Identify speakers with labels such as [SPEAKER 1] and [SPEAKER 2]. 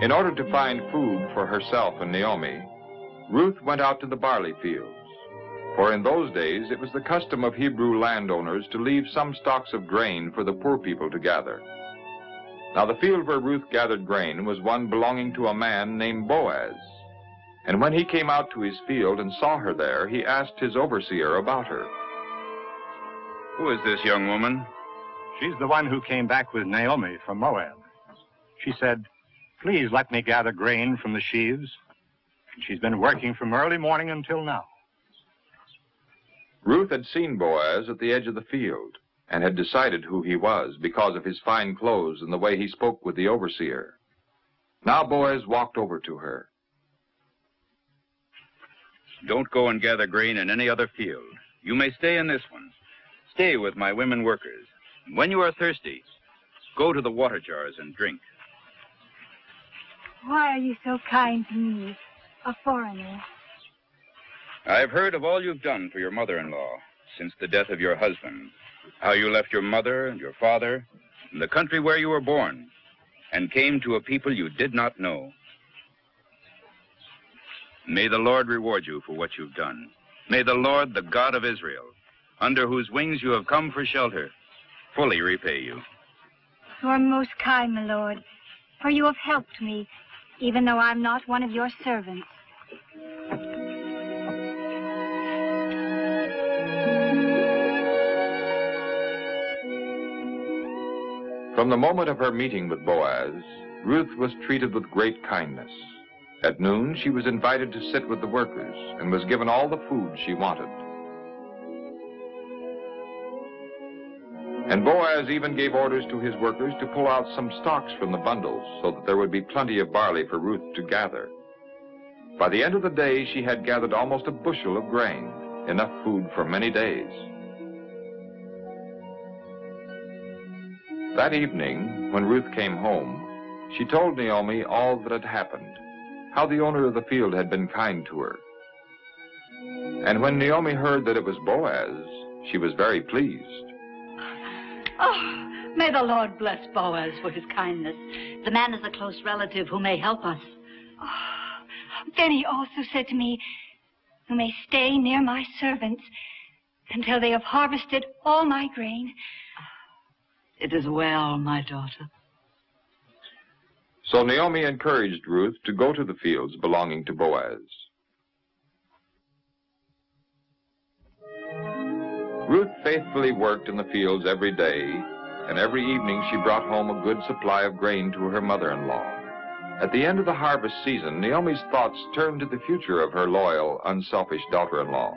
[SPEAKER 1] In order to find food for herself and Naomi, Ruth went out to the barley fields. For in those days it was the custom of Hebrew landowners to leave some stalks of grain for the poor people to gather. Now the field where Ruth gathered grain was one belonging to a man named Boaz. And when he came out to his field and saw her there, he asked his overseer about her.
[SPEAKER 2] Who is this young woman?
[SPEAKER 3] She's the one who came back with Naomi from Moab. She said, "Please let me gather grain from the sheaves." And she's been working from early morning until now.
[SPEAKER 1] Ruth had seen Boaz at the edge of the field and had decided who he was because of his fine clothes and the way he spoke with the overseer. Now Boaz walked over to her.
[SPEAKER 2] Don't go and gather grain in any other field. You may stay in this one. Stay with my women workers. When you are thirsty, go to the water jars and drink.
[SPEAKER 4] Why are you so kind to me, a foreigner?
[SPEAKER 2] I've heard of all you've done for your mother-in-law since the death of your husband, how you left your mother and your father and the country where you were born and came to a people you did not know. May the Lord reward you for what you've done. May the Lord, the God of Israel, under whose wings you have come for shelter, fully repay you.
[SPEAKER 4] You are most kind, my lord, for you have helped me, even though I'm not one of your servants.
[SPEAKER 1] From the moment of her meeting with Boaz, Ruth was treated with great kindness. At noon, she was invited to sit with the workers and was given all the food she wanted. And Boaz even gave orders to his workers to pull out some stalks from the bundles so that there would be plenty of barley for Ruth to gather. By the end of the day, she had gathered almost a bushel of grain, enough food for many days. That evening, when Ruth came home, she told Naomi all that had happened, how the owner of the field had been kind to her. And when Naomi heard that it was Boaz, she was very pleased.
[SPEAKER 5] Oh, may the Lord bless Boaz for his kindness. The man is a close relative who may help us.
[SPEAKER 4] Oh, then he also said to me, "You may stay near my servants until they have harvested all my grain."
[SPEAKER 5] It is well, my daughter.
[SPEAKER 1] So Naomi encouraged Ruth to go to the fields belonging to Boaz. Ruth faithfully worked in the fields every day, and every evening she brought home a good supply of grain to her mother-in-law. At the end of the harvest season, Naomi's thoughts turned to the future of her loyal, unselfish daughter-in-law.